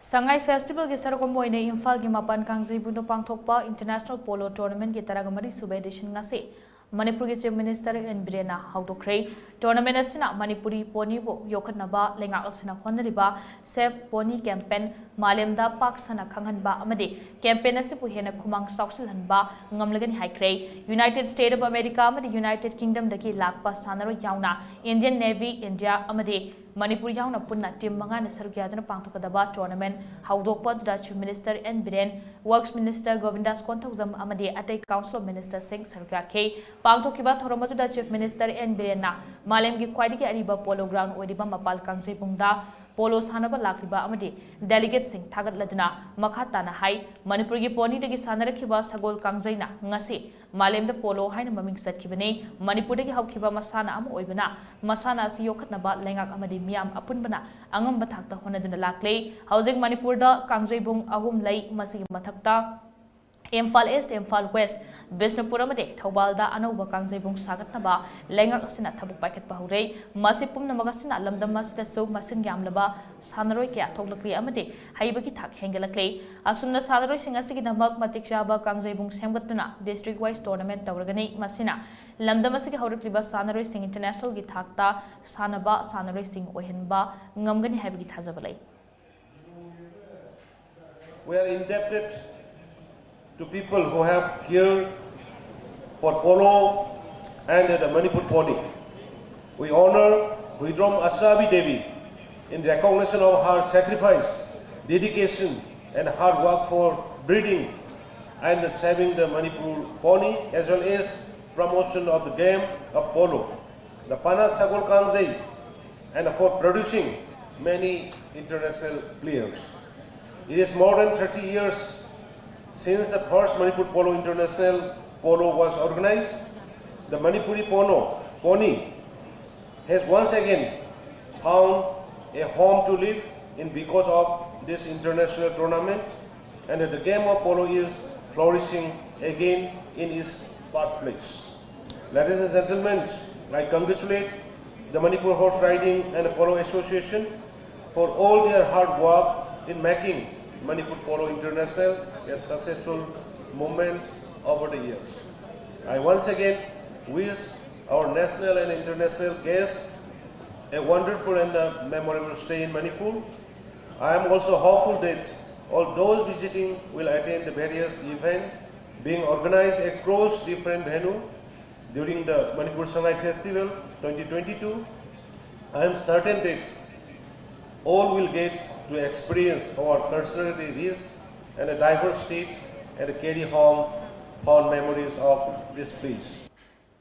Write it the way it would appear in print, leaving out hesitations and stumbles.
Sangai Festival ki sarkomboy ne Imphal ki mapan kangjai bundo pangthokpa International Polo Tournament ki taragamari Suba edition ngase Manipur ki Chief Minister Biren Houdokhre tournament asina Manipuri pony bo yokhatnaba lenga asina honriba Save Pony campaign malemda pak sana khanghanba amade campaign asipu hena khumang sausilhanba ngamlagani haikre United States of America amade United Kingdom daki lakpa sanaro yauna Indian Navy India amade Manipur yauna punna team manga na sargyadana pangthokadaba tournament Houdokhpa da Chief Minister Biren Works Minister Govindas Konthokjam amade atai Council of Ministers sing sargyakhe pangthokiba thoromatu da Chief Minister Biren na malemgi khwaidigi ariba polo ground oidiba mapal kangjai pungda Polo sanaba lakliba amadi delegate sing thagatladuna makhatana hai Manipur gi pony dagi sanarakhiba sagol kangjaina ngasi malemda polo haina maming satkibane Manipur dagi hawkhiba masana am oibana masana si yokhatnaba lengak amadi miam apunbana angamba thakta honaduna lakle housing Manipur da kangjai bung ahum lai masi mathakta Imphal East, Imphal West, Bishnupur amade Thaubalda anauba kangjai bung sagatnaba lengak asina thabuk paikhatpa hore masi pumna magasina lamdam masida so masin yamlaba sanaroi kya thoklakli amade haibaki thak hengelakle asumna sanaroi sing asigi damak matik jaba kangjai bung semgatuna district wise tournament tawragani masina lamdam asigi haurakliba sanaroi sing international gi thakta sanaba sanaroi sing ohenba ngamgani haibagi thajabalai. We are indebted to people who have cared for Polo and the Manipur pony. We honor Widrom Asabi Devi in recognition of her sacrifice, dedication and hard work for breeding and saving the Manipur pony as well as promotion of the game of Polo. The Pana Sagol Kangjai and for producing many international players. It is more than 30 years since the first Manipur Polo International Polo was organized. The Manipuri pony has once again found a home to live in because of this international tournament, and the game of polo is flourishing again in its birthplace. Ladies and gentlemen, I congratulate the Manipur Horse Riding and Polo Association for all their hard work in making Manipur Polo International a successful movement over the years. I once again wish our national and international guests a wonderful and memorable stay in Manipur. I am also hopeful that all those visiting will attend the various events being organized across different venues during the Manipur Sangai Festival 2022. I am certain that all will get to experience our culturally rich and a diverse state and carry home fond memories of this place.